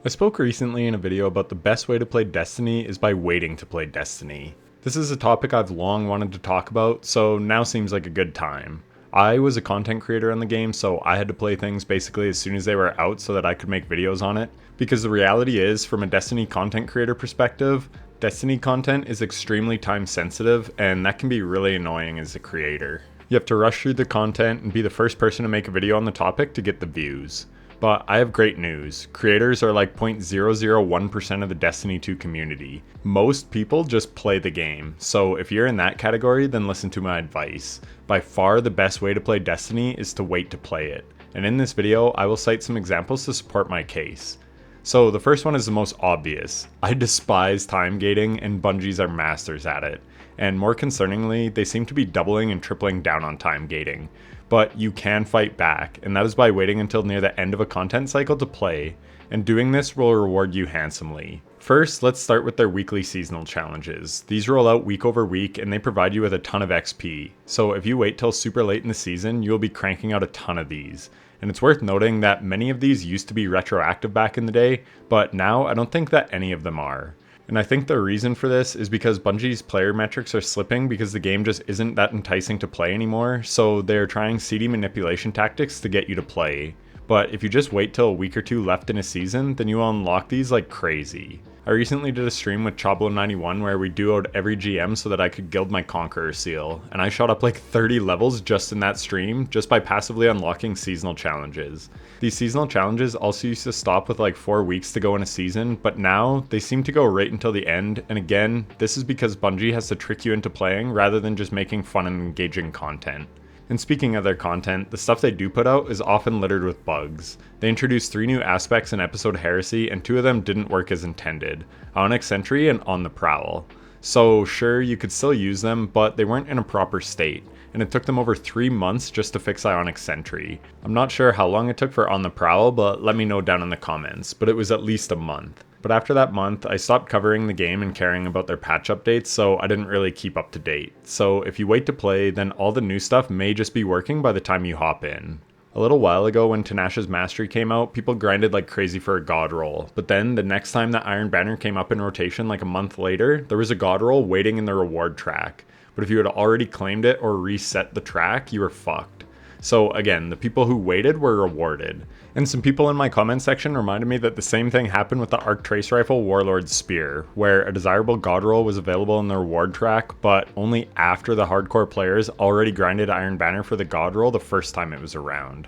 I spoke recently in a video about the best way to play Destiny is by waiting to play Destiny. This is a topic I've long wanted to talk about, so now seems like a good time. I was a content creator on the game, so I had to play things basically as soon as they were out so that I could make videos on it. Because the reality is, from a Destiny content creator perspective, Destiny content is extremely time sensitive, and that can be really annoying as a creator. You have to rush through the content and be the first person to make a video on the topic to get the views. But I have great news. Creators are like 0.001% of the Destiny 2 community. Most people just play the game. So if you're in that category, then listen to my advice. By far the best way to play Destiny is to wait to play it. And in this video, I will cite some examples to support my case. So the first one is the most obvious. I despise time gating, and Bungie's are masters at it. And more concerningly, they seem to be doubling and tripling down on time gating. But you can fight back, and that is by waiting until near the end of a content cycle to play, and doing this will reward you handsomely. First, let's start with their weekly seasonal challenges. These roll out week over week, and they provide you with a ton of XP. So if you wait till super late in the season, you'll be cranking out a ton of these. And it's worth noting that many of these used to be retroactive back in the day, but now I don't think that any of them are. And I think the reason for this is because Bungie's player metrics are slipping because the game just isn't that enticing to play anymore, so they're trying CD manipulation tactics to get you to play. But if you just wait till a week or two left in a season, then you will unlock these like crazy. I recently did a stream with Chablo91 where we duoed every GM so that I could guild my Conqueror seal, and I shot up like 30 levels just in that stream, just by passively unlocking seasonal challenges. These seasonal challenges also used to stop with like 4 weeks to go in a season, but now they seem to go right until the end, and again, this is because Bungie has to trick you into playing rather than just making fun and engaging content. And speaking of their content, the stuff they do put out is often littered with bugs. They introduced 3 new aspects in episode Heresy, and 2 of them didn't work as intended: Onyx Sentry and On the Prowl. So sure, you could still use them, but they weren't in a proper state, and it took them over 3 months just to fix Ionic Sentry. I'm not sure how long it took for On the Prowl, but let me know down in the comments, but it was at least a month. But after that month, I stopped covering the game and caring about their patch updates, so I didn't really keep up to date. So if you wait to play, then all the new stuff may just be working by the time you hop in. A little while ago when Tinashe's Mastery came out, people grinded like crazy for a god roll, but then the next time that Iron Banner came up in rotation like a month later, there was a god roll waiting in the reward track. But if you had already claimed it or reset the track, you were fucked. So again, the people who waited were rewarded. And some people in my comment section reminded me that the same thing happened with the Arc Trace Rifle Warlord's Spear, where a desirable god roll was available in the reward track, but only after the hardcore players already grinded Iron Banner for the god roll the first time it was around.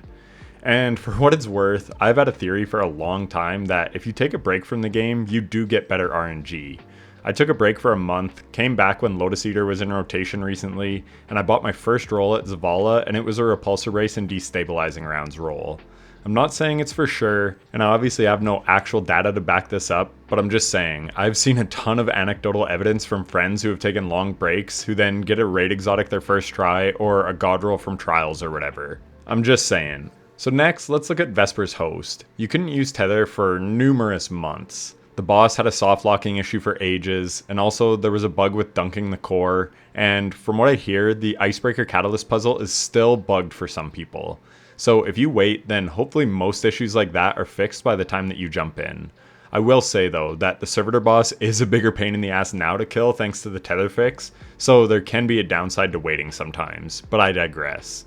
And for what it's worth, I've had a theory for a long time that if you take a break from the game, you do get better RNG. I took a break for a month, came back when Lotus Eater was in rotation recently, and I bought my first roll at Zavala, and it was a Repulsor Race and Destabilizing Rounds roll. I'm not saying it's for sure, and I obviously have no actual data to back this up, but I'm just saying, I've seen a ton of anecdotal evidence from friends who have taken long breaks, who then get a raid exotic their first try, or a god roll from trials or whatever. I'm just saying. So next, let's look at Vesper's Host. You couldn't use Tether for numerous months. The boss had a soft locking issue for ages, and also there was a bug with dunking the core, and from what I hear, the Icebreaker Catalyst puzzle is still bugged for some people. So if you wait, then hopefully most issues like that are fixed by the time that you jump in. I will say though, that the Servitor boss is a bigger pain in the ass now to kill thanks to the tether fix, so there can be a downside to waiting sometimes, but I digress.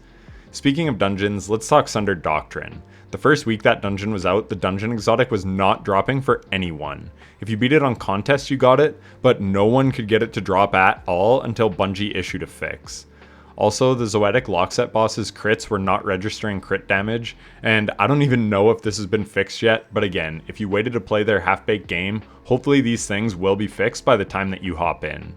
Speaking of dungeons, let's talk Sundered Doctrine. The first week that dungeon was out, the dungeon exotic was not dropping for anyone. If you beat it on contest, you got it, but no one could get it to drop at all until Bungie issued a fix. Also, the Zoetic Lockset boss's crits were not registering crit damage, and I don't even know if this has been fixed yet, but again, if you waited to play their half-baked game, hopefully these things will be fixed by the time that you hop in.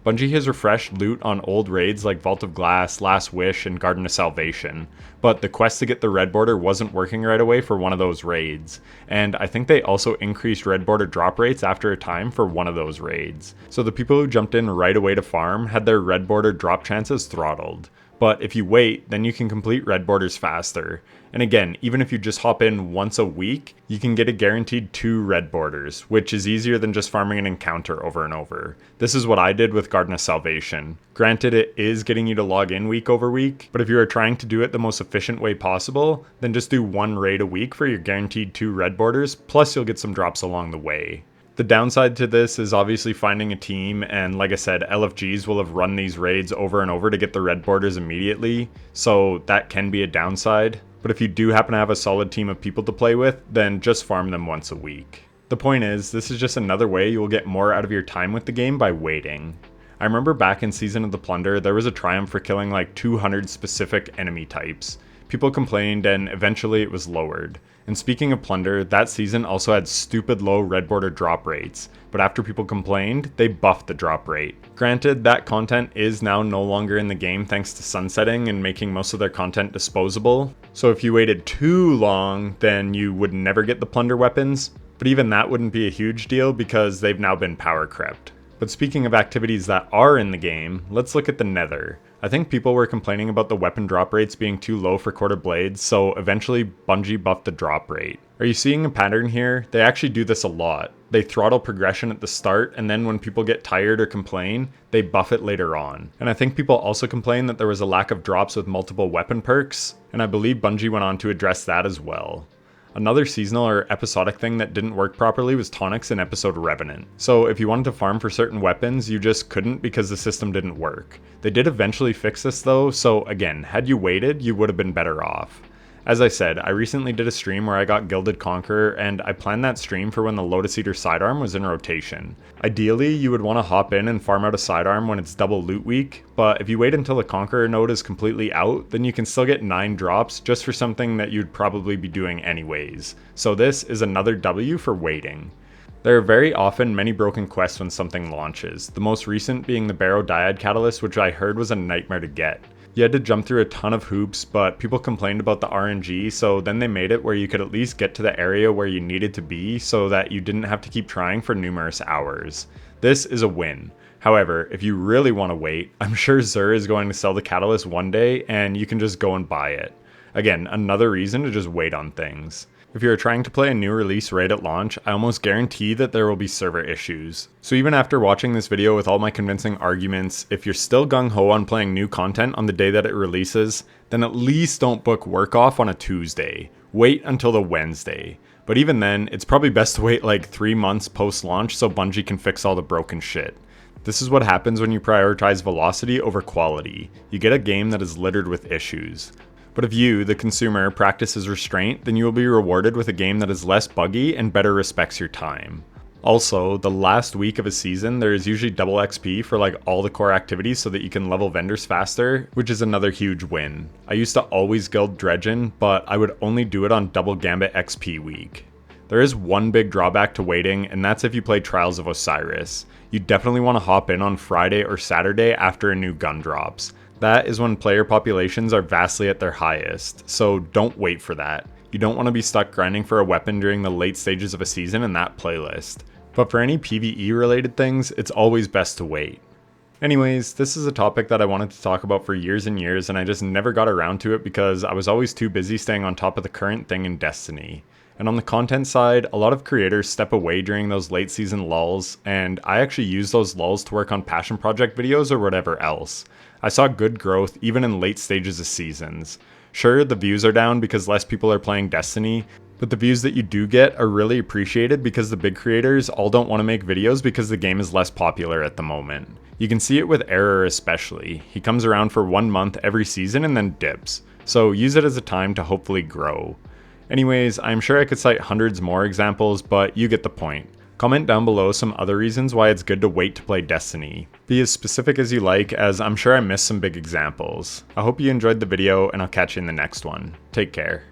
Bungie has refreshed loot on old raids like Vault of Glass, Last Wish, and Garden of Salvation, but the quest to get the red border wasn't working right away for one of those raids, and I think they also increased red border drop rates after a time for one of those raids. So the people who jumped in right away to farm had their red border drop chances throttled. But if you wait, then you can complete red borders faster. And again, even if you just hop in once a week, you can get a guaranteed 2 red borders, which is easier than just farming an encounter over and over. This is what I did with Garden of Salvation. Granted, it is getting you to log in week over week, but if you are trying to do it the most efficient way possible, then just do 1 raid a week for your guaranteed 2 red borders, plus you'll get some drops along the way. The downside to this is obviously finding a team, and like I said, LFGs will have run these raids over and over to get the red borders immediately, so that can be a downside. But if you do happen to have a solid team of people to play with, then just farm them once a week. The point is, this is just another way you will get more out of your time with the game by waiting. I remember back in Season of the Plunder, there was a triumph for killing like 200 specific enemy types. People complained and eventually it was lowered. And speaking of Plunder, that season also had stupid low red border drop rates, but after people complained, they buffed the drop rate. Granted, that content is now no longer in the game thanks to sunsetting and making most of their content disposable, so if you waited too long, then you would never get the Plunder weapons, but even that wouldn't be a huge deal because they've now been power crept. But speaking of activities that are in the game, let's look at the Nether. I think people were complaining about the weapon drop rates being too low for Court of Blades, so eventually Bungie buffed the drop rate. Are you seeing a pattern here? They actually do this a lot. They throttle progression at the start, and then when people get tired or complain, they buff it later on. And I think people also complained that there was a lack of drops with multiple weapon perks, and I believe Bungie went on to address that as well. Another seasonal or episodic thing that didn't work properly was tonics in episode Revenant. So if you wanted to farm for certain weapons, you just couldn't because the system didn't work. They did eventually fix this though, so again, had you waited, you would have been better off. As I said, I recently did a stream where I got Gilded Conqueror, and I planned that stream for when the Lotus Eater sidearm was in rotation. Ideally, you would want to hop in and farm out a sidearm when it's double loot week, but if you wait until the Conqueror node is completely out, then you can still get 9 drops just for something that you'd probably be doing anyways. So this is another W for waiting. There are very often many broken quests when something launches, the most recent being the Barrow Dyad Catalyst, which I heard was a nightmare to get. You had to jump through a ton of hoops, but people complained about the RNG, so then they made it where you could at least get to the area where you needed to be so that you didn't have to keep trying for numerous hours. This is a win. However, if you really want to wait, I'm sure Xur is going to sell the Catalyst one day and you can just go and buy it. Again, another reason to just wait on things. If you're trying to play a new release right at launch, I almost guarantee that there will be server issues. So even after watching this video with all my convincing arguments, if you're still gung-ho on playing new content on the day that it releases, then at least don't book work off on a Tuesday. Wait until the Wednesday. But even then, it's probably best to wait like 3 months post-launch so Bungie can fix all the broken shit. This is what happens when you prioritize velocity over quality. You get a game that is littered with issues. But if you, the consumer, practices restraint, then you will be rewarded with a game that is less buggy and better respects your time. Also, the last week of a season, there is usually double XP for like all the core activities so that you can level vendors faster, which is another huge win. I used to always guild Dredgen, but I would only do it on double Gambit XP week. There is one big drawback to waiting, and that's if you play Trials of Osiris. You definitely want to hop in on Friday or Saturday after a new gun drops. That is when player populations are vastly at their highest, so don't wait for that. You don't want to be stuck grinding for a weapon during the late stages of a season in that playlist. But for any PvE related things, it's always best to wait. Anyways, this is a topic that I wanted to talk about for years and years, and I just never got around to it because I was always too busy staying on top of the current thing in Destiny. And on the content side, a lot of creators step away during those late season lulls, and I actually use those lulls to work on passion project videos or whatever else. I saw good growth even in late stages of seasons. Sure, the views are down because less people are playing Destiny, but the views that you do get are really appreciated because the big creators all don't want to make videos because the game is less popular at the moment. You can see it with Error especially. He comes around for 1 month every season and then dips, so use it as a time to hopefully grow. Anyways, I'm sure I could cite hundreds more examples, but you get the point. Comment down below some other reasons why it's good to wait to play Destiny. Be as specific as you like, as I'm sure I missed some big examples. I hope you enjoyed the video, and I'll catch you in the next one. Take care.